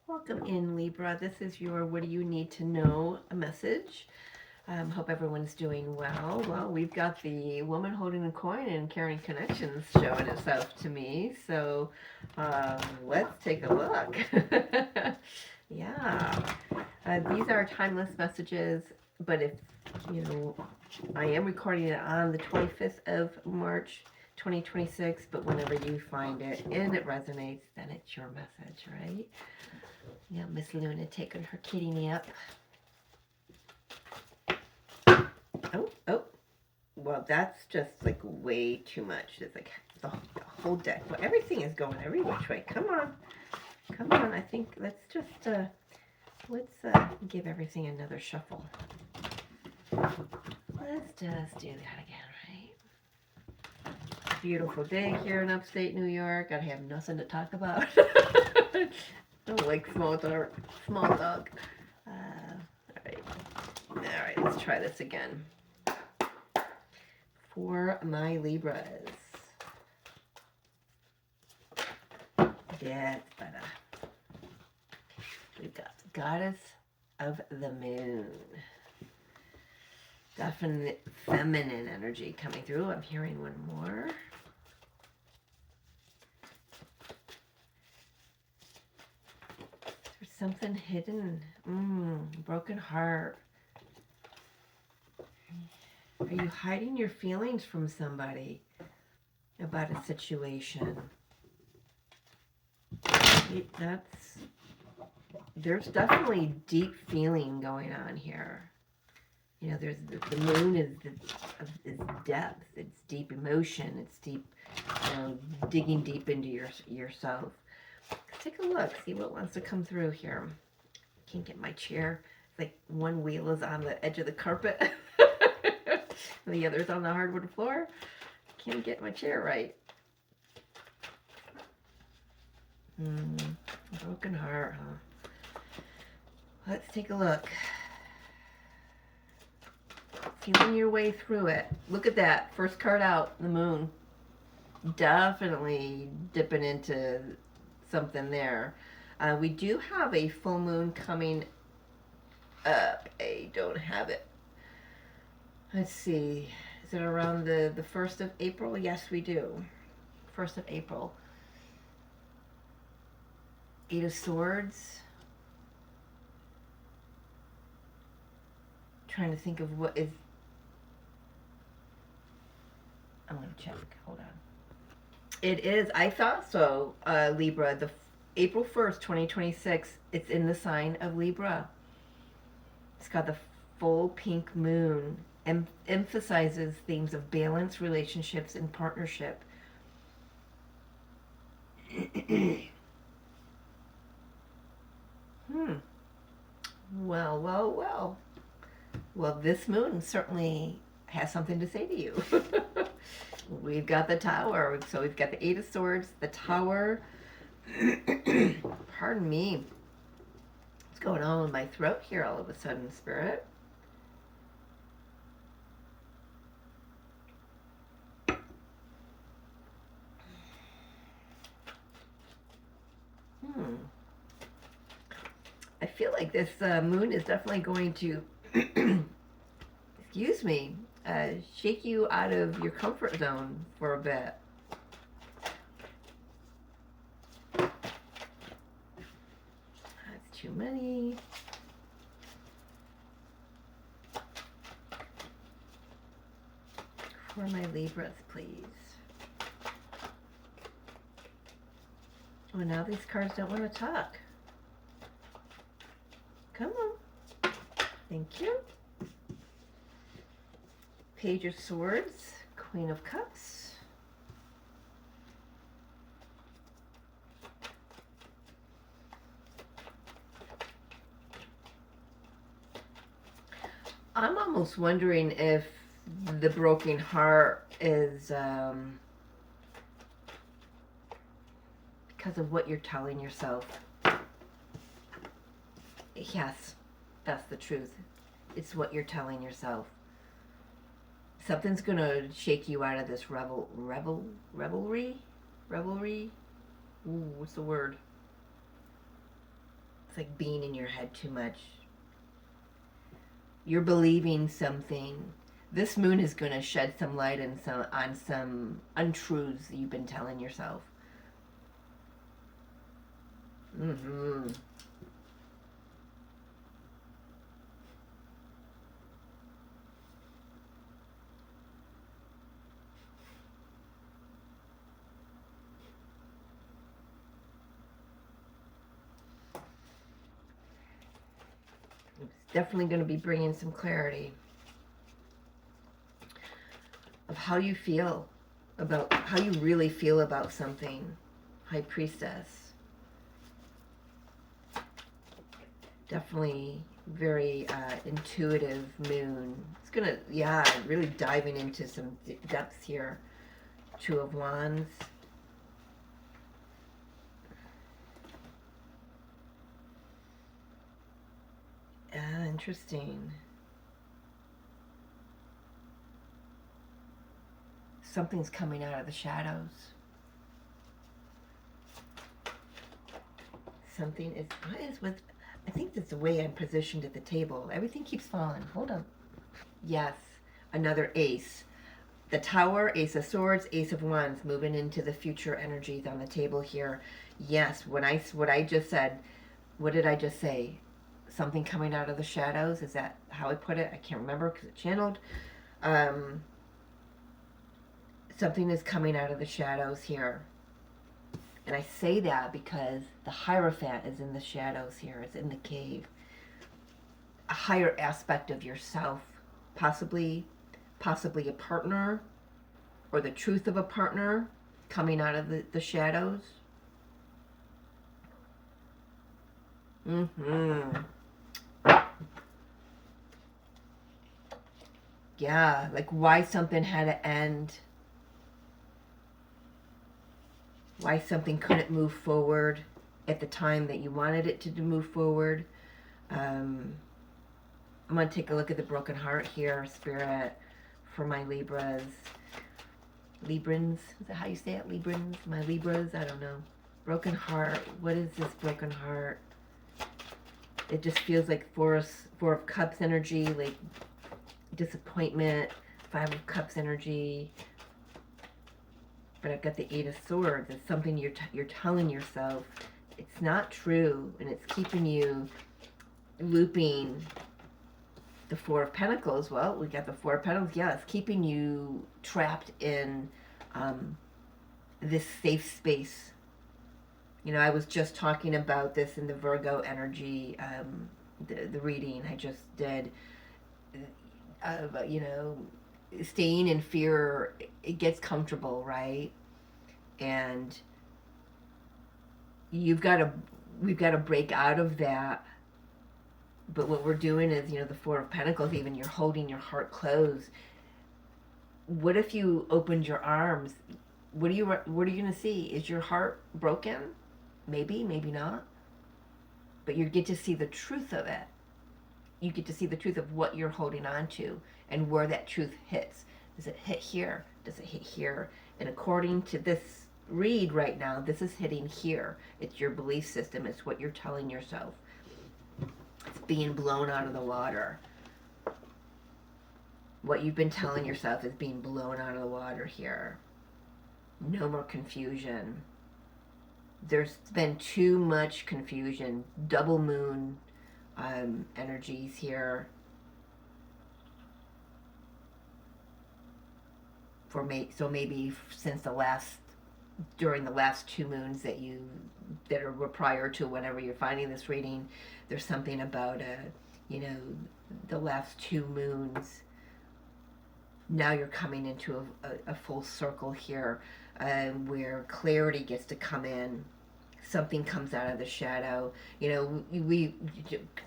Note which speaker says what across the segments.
Speaker 1: Welcome in, Libra. This is your What Do You Need to Know message. Hope everyone's doing well. Well, we've got the woman holding a coin and carrying connections showing itself to me. So let's take a look. Yeah. These are timeless messages, but if, you know, I am recording it on the 25th of March, 2026, but whenever you find it and it resonates, then it's your message, right? Yeah, Miss Luna taking her kitty nap. Oh. Well, that's just like way too much. It's like the whole deck. Well, everything is going every which way. Come on. I think let's just give everything another shuffle. Let's just do that again, right? Beautiful day here in upstate New York. I have nothing to talk about. I don't like small talk. All right, let's try this again. For my Libras. That's better. We've got the Goddess of the Moon. Definite feminine energy coming through. I'm hearing one more. There's something hidden. Broken heart. Are you hiding your feelings from somebody about a situation? There's definitely deep feeling going on here. You know, there's the moon is depth. It's deep emotion. It's deep, digging deep into yourself. Let's take a look. See what wants to come through here. Can't get my chair. It's like one wheel is on the edge of the carpet. And the other's on the hardwood floor. Can't get my chair right. Broken heart, huh? Let's take a look. Feeling your way through it. Look at that. First card out, the moon. Definitely dipping into something there. We do have a full moon coming up. I don't have it. Let's see. Is it around the 1st of April? Yes, we do. 1st of April. 8 of Swords. Trying to think of what is... I'm going to check. Hold on. It is. I thought so, Libra. The April 1st, 2026. It's in the sign of Libra. It's got the full pink moon. Emphasizes themes of balance, relationships, and partnership. Well. Well, this moon certainly has something to say to you. We've got the Tower. So we've got the 8 of Swords, the Tower. Pardon me. What's going on with my throat here all of a sudden, Spirit? I feel like this moon is definitely going to, excuse me, shake you out of your comfort zone for a bit. That's too many. For my Libras, please. Oh, now these cards don't want to talk. Come on. Thank you. Page of Swords, Queen of Cups. I'm almost wondering if the broken heart is because of what you're telling yourself. Yes, that's the truth. It's what you're telling yourself. Something's gonna shake you out of this revelry. Ooh, what's the word? It's like being in your head too much. You're believing something. This moon is going to shed some light on some untruths that you've been telling yourself. Mm-hmm. It's definitely going to be bringing some clarity of how you feel about, how you really feel about something. High Priestess. Definitely very intuitive moon. It's going to, yeah, really diving into some depths here. Two of Wands. Interesting. Something's coming out of the shadows. Something is, what is with, I think that's the way I'm positioned at the table. Everything keeps falling. Hold on. Yes, another ace. The Tower, Ace of Swords, Ace of Wands, moving into the future energies on the table here. Yes, what I just said, what did I just say? Something coming out of the shadows? Is that how I put it? I can't remember because it channeled. Something is coming out of the shadows here. And I say that because the Hierophant is in the shadows here. It's in the cave. A higher aspect of yourself. Possibly a partner, or the truth of a partner coming out of the shadows. Yeah, like why something had to end. Why something couldn't move forward at the time that you wanted it to move forward. I'm going to take a look at the broken heart here, Spirit, for my Libras. Librans, is that how you say it? Librans? My Libras? I don't know. Broken heart. What is this broken heart? It just feels like Four of Cups energy, like disappointment. Five of Cups energy. But I've got the Eight of Swords. It's something you're telling yourself. It's not true, and it's keeping you looping. The Four of Pentacles. Well, we got the Four of Pentacles. Yeah, it's keeping you trapped in this safe space. You know, I was just talking about this in the Virgo energy, the reading I just did. You know, staying in fear, it gets comfortable, right? And we've got to break out of that. But what we're doing is, you know, the Four of Pentacles, even you're holding your heart closed. What if you opened your arms? What are you going to see? Is your heart broken? Maybe, maybe not. But you get to see the truth of it. You get to see the truth of what you're holding on to and where that truth hits. Does it hit here? Does it hit here? And according to this read right now, this is hitting here. It's your belief system. It's what you're telling yourself. It's being blown out of the water. What you've been telling yourself is being blown out of the water here. No more confusion. There's been too much confusion. Double moon energies here. So maybe since during the last two moons that were prior to whenever you're finding this reading, there's something about you know, the last two moons. Now you're coming into a full circle here, where clarity gets to come in. Something comes out of the shadow. You know, we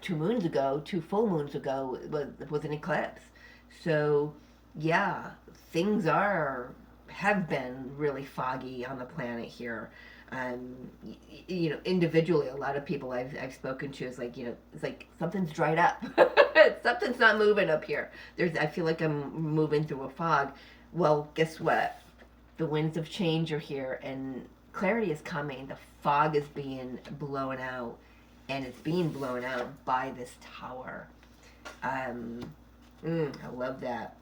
Speaker 1: 2 moons ago, 2 full moons ago, was an eclipse. So yeah, things have been really foggy on the planet here. You know, individually, a lot of people I've spoken to is like, you know, it's like something's dried up. Something's not moving up here. I feel like I'm moving through a fog. Well, guess what? The winds of change are here, and clarity is coming. The fog is being blown out, and it's being blown out by this tower. I love that.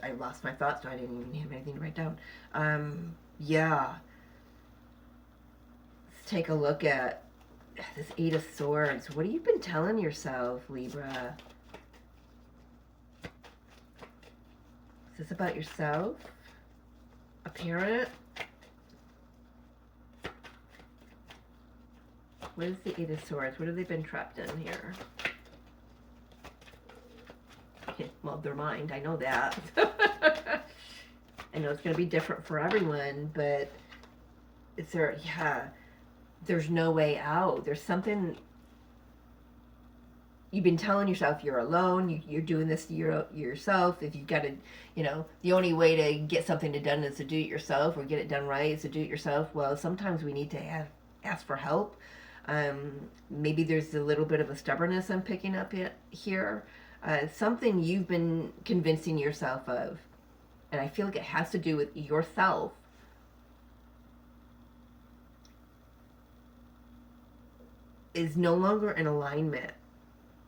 Speaker 1: I lost my thoughts, so I didn't even have anything to write down. Yeah. Let's take a look at this Eight of Swords. What have you been telling yourself, Libra? Is this about yourself? A parent? What is the Eight of Swords? What have they been trapped in here? Well, their mind, I know that. I know it's going to be different for everyone, but is there, yeah, there's no way out. There's something, you've been telling yourself you're alone, you're doing this yourself. If you've got to, the only way to get something done is to do it yourself, or get it done right is to do it yourself. Well, sometimes we need to ask for help. Maybe there's a little bit of a stubbornness I'm picking up here. Something you've been convincing yourself of, and I feel like it has to do with yourself, is no longer in alignment,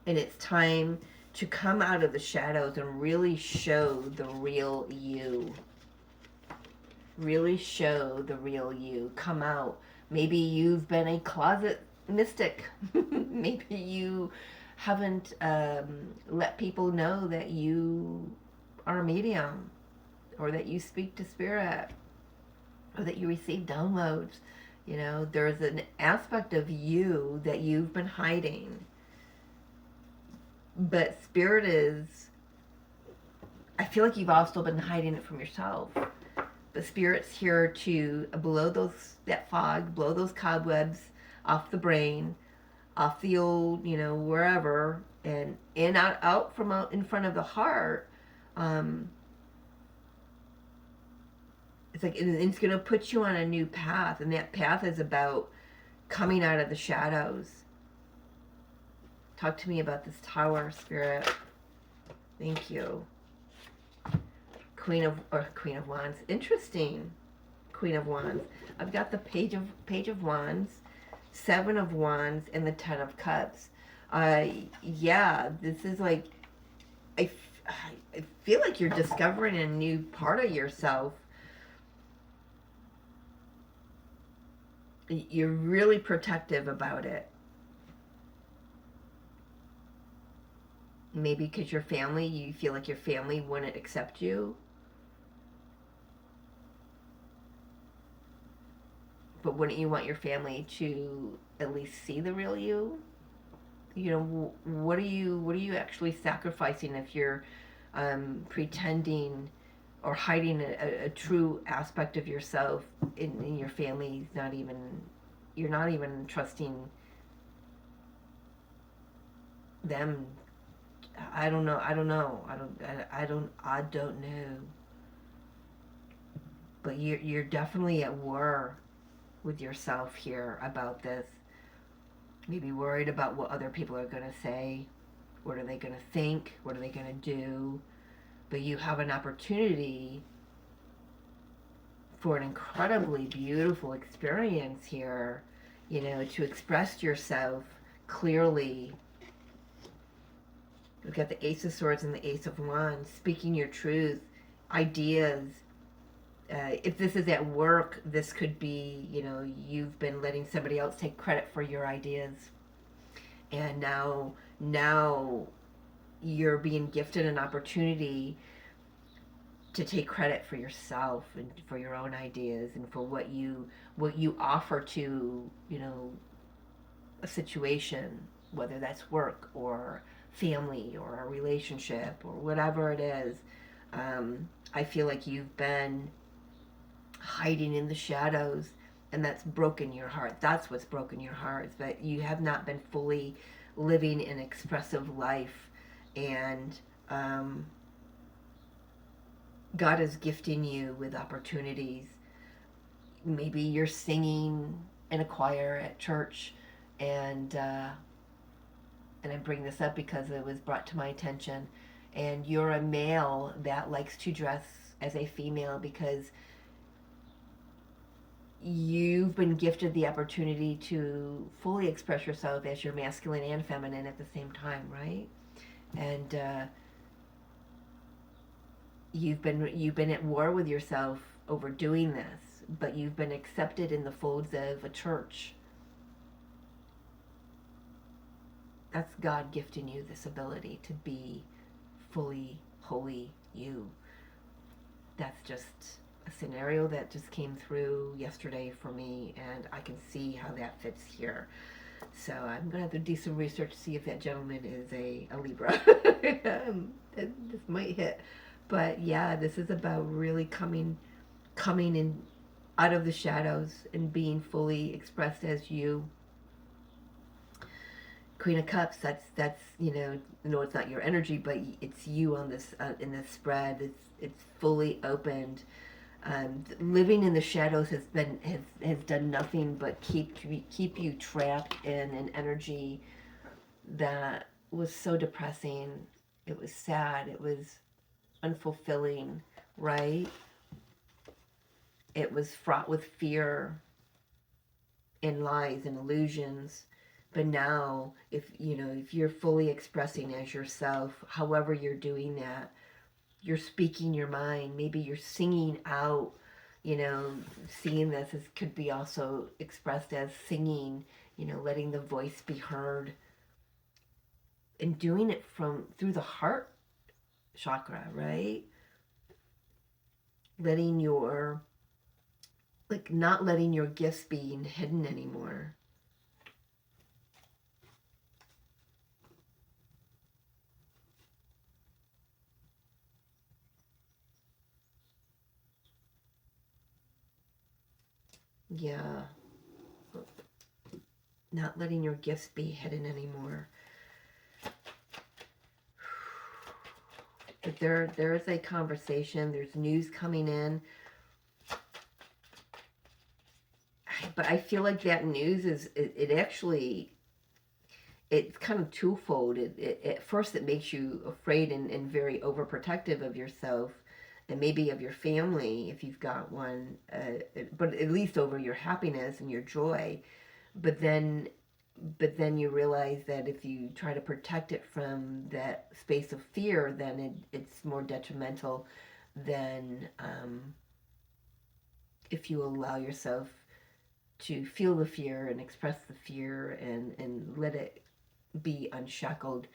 Speaker 1: and it's time to come out of the shadows and really show the real you. Really show the real you. Come out. Maybe you've been a closet mystic. Maybe you haven't let people know that you are a medium, or that you speak to spirit, or that you receive downloads. There's an aspect of you that you've been hiding. But spirit I feel like you've also been hiding it from yourself. But spirit's here to blow that fog, blow those cobwebs off the brain, off the old, wherever, and out from out in front of the heart. It's like it's going to put you on a new path, and that path is about coming out of the shadows. Talk to me about this tower, Spirit. Thank you. Queen of Wands. Interesting. Queen of Wands. I've got the Page of Wands, Seven of Wands, and the Ten of Cups. Yeah, this is like, I feel like you're discovering a new part of yourself. You're really protective about it. Maybe because your family, you feel like your family wouldn't accept you. But wouldn't you want your family to at least see the real you? What are you actually sacrificing if you're pretending or hiding a true aspect of yourself in your family? You're not even trusting them. I don't know. I don't know. But you're definitely at war with yourself here about this. Maybe worried about what other people are going to say. What are they going to think? What are they going to do? But you have an opportunity for an incredibly beautiful experience here, to express yourself clearly. We've got the Ace of Swords and the Ace of Wands, speaking your truth, ideas. If this is at work, this could be, you've been letting somebody else take credit for your ideas. And now you're being gifted an opportunity to take credit for yourself and for your own ideas and for what you offer to, a situation, whether that's work or family or a relationship or whatever it is. I feel like you've been hiding in the shadows, and that's broken your heart. That's what's broken your heart, is that you have not been fully living an expressive life. And God is gifting you with opportunities. Maybe you're singing in a choir at church, and I bring this up because it was brought to my attention. and you're a male that likes to dress as a female because you've been gifted the opportunity to fully express yourself as your masculine and feminine at the same time, right? And you've been at war with yourself over doing this, but you've been accepted in the folds of a church. That's God gifting you this ability to be fully holy you. That's just a scenario that just came through yesterday for me, and I can see how that fits here. So I'm gonna have to do some research to see if that gentleman is a Libra. This might hit, but yeah, this is about really coming in out of the shadows and being fully expressed as you. Queen of Cups. That's no, it's not your energy, but it's you on this in this spread. It's fully opened. Living in the shadows has done nothing but keep you trapped in an energy that was so depressing. It was sad. It was unfulfilling, right? It was fraught with fear and lies and illusions. But now, if you're fully expressing as yourself, however you're doing that, you're speaking your mind. Maybe you're singing out. Seeing this could be also expressed as singing. Letting the voice be heard, and doing it through the heart chakra, right? Letting your not letting your gifts being hidden anymore. Yeah. Not letting your gifts be hidden anymore. But there is a conversation, there's news coming in. But I feel like that news it actually, it's kind of twofold. At first it makes you afraid and very overprotective of yourself and maybe of your family if you've got one, but at least over your happiness and your joy. But then you realize that if you try to protect it from that space of fear, then it's more detrimental than if you allow yourself to feel the fear and express the fear and let it be unshackled.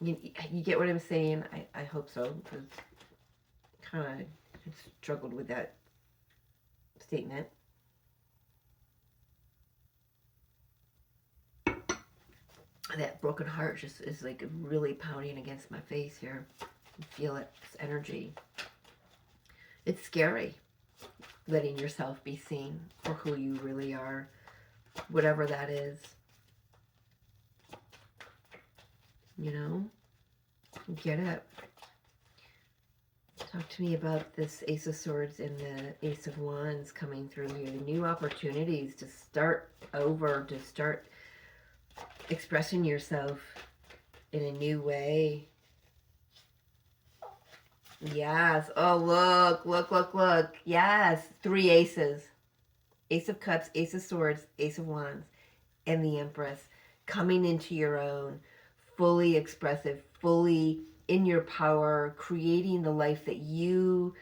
Speaker 1: You get what I'm saying? I hope so, because kind of struggled with that statement. That broken heart just is like really pounding against my face here. I feel it, this energy. It's scary letting yourself be seen for who you really are, whatever that is. Get it. Talk to me about this Ace of Swords and the Ace of Wands coming through here. The new opportunities to start over, to start expressing yourself in a new way. Yes. Oh, look. Yes. 3 aces. Ace of Cups, Ace of Swords, Ace of Wands, and the Empress. Coming into your own, fully expressive, fully in your power, creating the life that you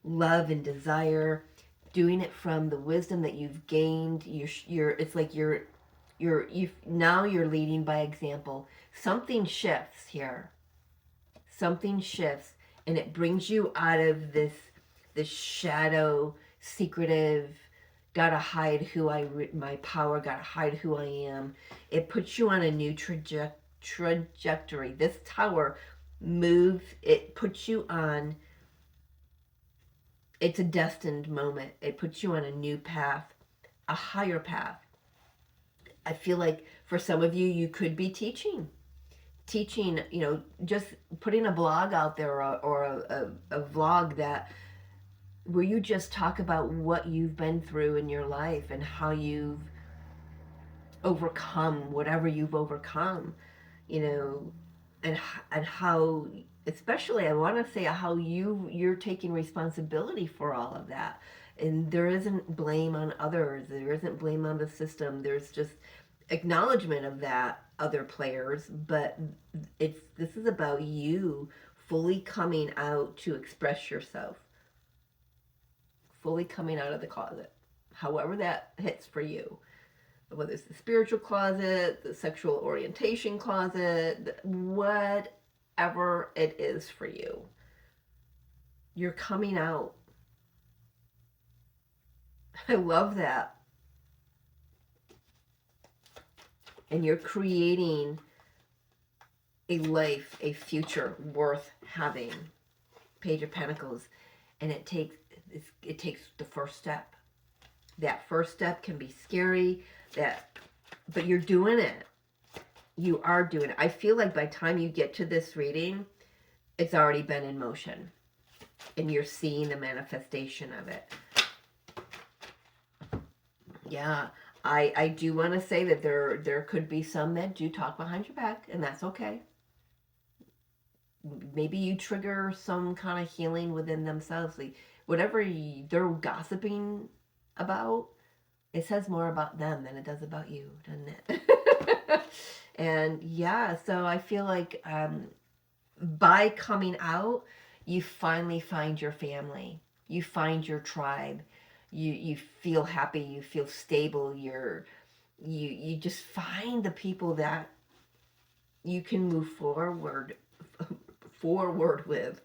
Speaker 1: love and desire, doing it from the wisdom that you've gained. It's like now you're leading by example. Something shifts here. Something shifts, and it brings you out of this shadow, secretive, gotta hide my power, gotta hide who I am. It puts you on a new trajectory. This tower moves, it puts you on, it's a destined moment. It puts you on a new path, a higher path. I feel like for some of you, you could be teaching, just putting a blog out there or a vlog where you just talk about what you've been through in your life and how you've overcome whatever you've overcome. and how, especially I want to say how you're taking responsibility for all of that. And there isn't blame on others, there isn't blame on the system, there's just acknowledgement of that other players, but this is about you fully coming out to express yourself, fully coming out of the closet, however that hits for you, whether it's the spiritual closet, the sexual orientation closet, whatever it is for you. You're coming out. I love that. And you're creating a life, a future worth having. Page of Pentacles. And it takes the first step. That first step can be scary, but you're doing it. You are doing it. I feel like by the time you get to this reading, it's already been in motion. And you're seeing the manifestation of it. Yeah, I do want to say that there could be some that do talk behind your back, and that's okay. Maybe you trigger some kind of healing within themselves. Like whatever they're gossiping about, it says more about them than it does about you, doesn't it? And yeah, so I feel like by coming out, you finally find your family. You find your tribe. You feel happy. You feel stable. You just find the people that you can move forward with.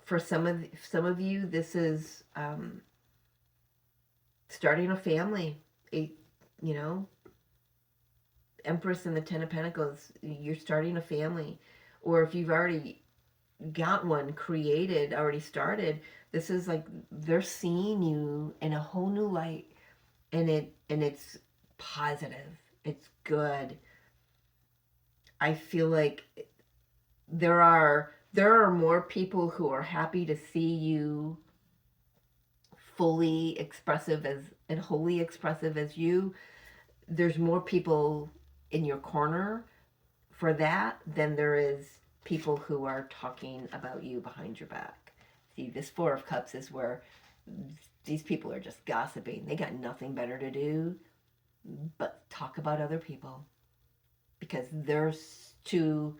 Speaker 1: For some of you, this is starting a family. Empress and the Ten of Pentacles. You're starting a family, or if you've already got one created, already started. This is like they're seeing you in a whole new light, and it's positive. It's good. I feel like there are more people who are happy to see you fully expressive and wholly expressive as you. There's more people in your corner for that than there is people who are talking about you behind your back. See, this Four of Cups is where these people are just gossiping. They got nothing better to do but talk about other people because they're too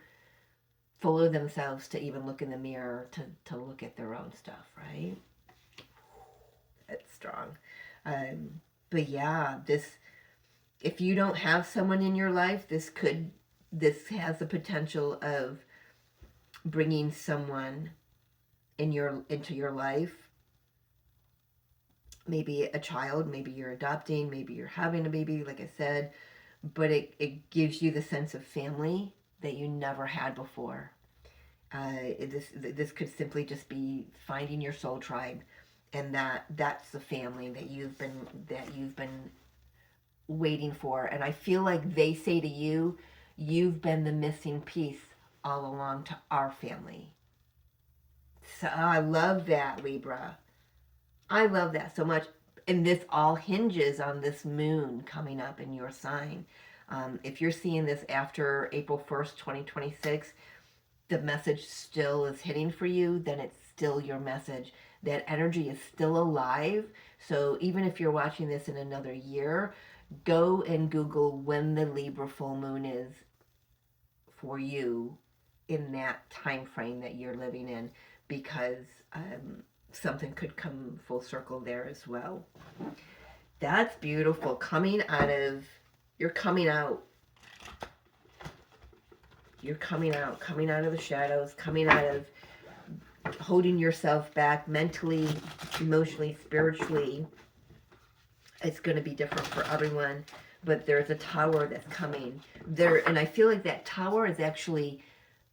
Speaker 1: full of themselves to even look in the mirror to look at their own stuff, right? It's strong. But yeah, if you don't have someone in your life, this has the potential of bringing someone into your life. Maybe a child, maybe you're adopting, maybe you're having a baby, like I said, but it gives you the sense of family that you never had before. This could simply just be finding your soul tribe, and that's the family that you've been waiting for. And I feel like they say to you, you've been the missing piece all along to our family. So I love that, Libra. I love that so much. And this all hinges on this moon coming up in your sign. If you're seeing this after April 1st, 2026, the message still is hitting for you, then it's still your message. That energy is still alive. So even if you're watching this in another year, go and Google when the Libra full moon is for you in that time frame that you're living in, because something could come full circle there as well. That's beautiful. You're coming out. You're coming out of the shadows, coming out of holding yourself back mentally, emotionally, spiritually. It's going to be different for everyone, but there's a tower that's coming there, and I feel like that tower is actually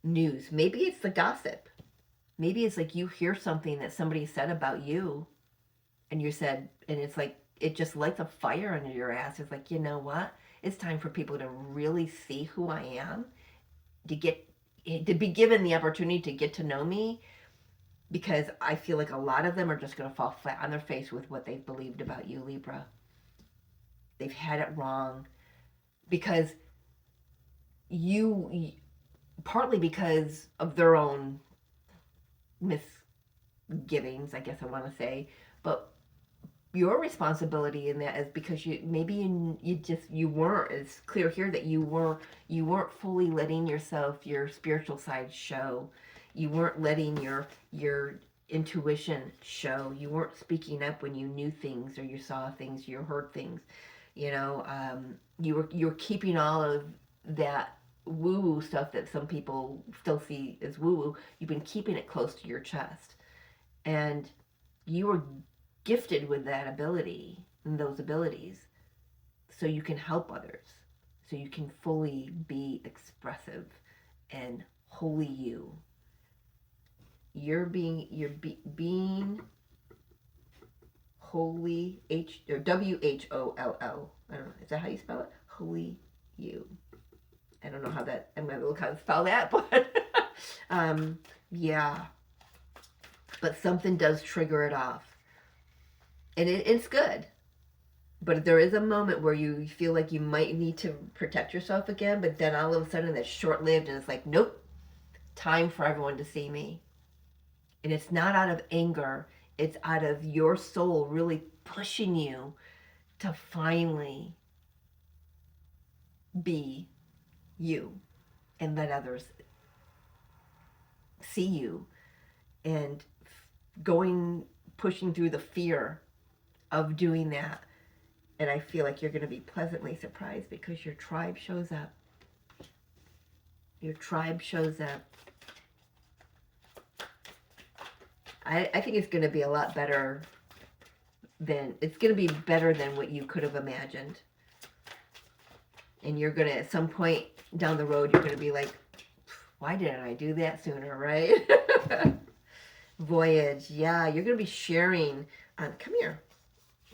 Speaker 1: news. Maybe it's the gossip. Maybe it's like you hear something that somebody said about you, and it's like it just lights a fire under your ass. It's like, you know what? It's time for people to really see who I am, to be given the opportunity to get to know me, because I feel like a lot of them are just going to fall flat on their face with what they've believed about you, Libra. They've had it wrong. because you partly because of their own misgivings, I guess I want to say, but your responsibility in that is because you weren't, it's clear here that you weren't fully letting your spiritual side show. You weren't letting your intuition show. You weren't speaking up when you knew things or you saw things, you heard things. You were keeping all of that woo-woo stuff that some people still see as woo-woo. You've been keeping it close to your chest, and you were gifted with that ability and those abilities so you can help others, so you can fully be expressive and wholly you. Being holy, WHOLL. I don't know, is that how you spell it? Holy you. I don't know how that, I'm going to kind of spell that, but yeah. But something does trigger it off. And it's good. But there is a moment where you feel like you might need to protect yourself again, but then all of a sudden it's short-lived and it's like, nope, time for everyone to see me. And it's not out of anger. It's out of your soul really pushing you to finally be you and let others see you, and pushing through the fear of doing that. And I feel like you're going to be pleasantly surprised because your tribe shows up. Your tribe shows up. I think it's going to be a lot better it's going to be better than what you could have imagined. And you're going to, at some point down the road, you're going to be like, why didn't I do that sooner, right? Voyage, yeah, you're going to be sharing, come here.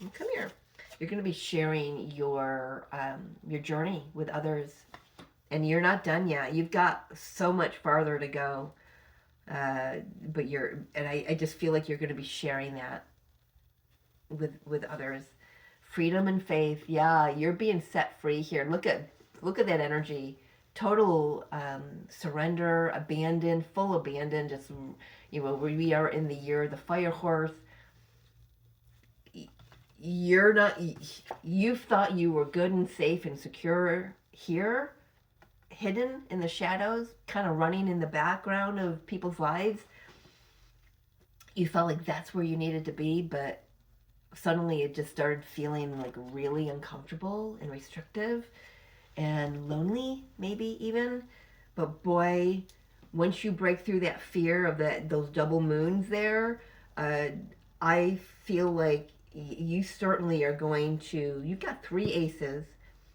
Speaker 1: You're going to be sharing your journey with others, and you're not done yet. You've got so much farther to go, but I just feel like you're going to be sharing that with others. Freedom and faith, yeah, you're being set free here. Look at that energy, total surrender, abandon, full abandon. Just we are in the year of the fire horse. You thought you were good and safe and secure here, hidden in the shadows, kind of running in the background of people's lives. You felt like that's where you needed to be, but suddenly it just started feeling like really uncomfortable and restrictive and lonely, maybe even. But boy, once you break through that fear of those double moons there, I feel like you certainly are going to, you've got 3 aces,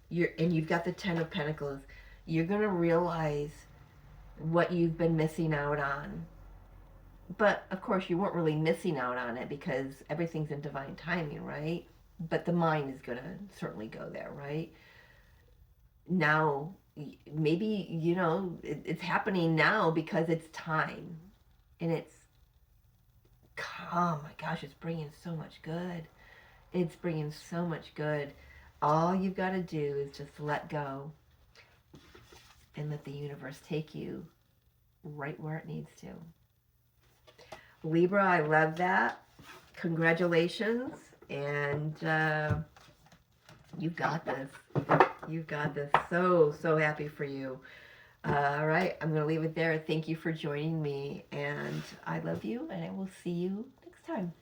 Speaker 1: and you've got the 10 of Pentacles. You're going to realize what you've been missing out on. But of course you weren't really missing out on it because everything's in divine timing, right? But the mind is going to certainly go there, right? Now, maybe, it's happening now because it's time. And it's, oh my gosh, it's bringing so much good. It's bringing so much good. All you've got to do is just let go and let the universe take you right where it needs to. Libra, I love that. Congratulations. And you've got this. You've got this. So happy for you. All right, I'm going to leave it there. Thank you for joining me. And I love you, and I will see you next time.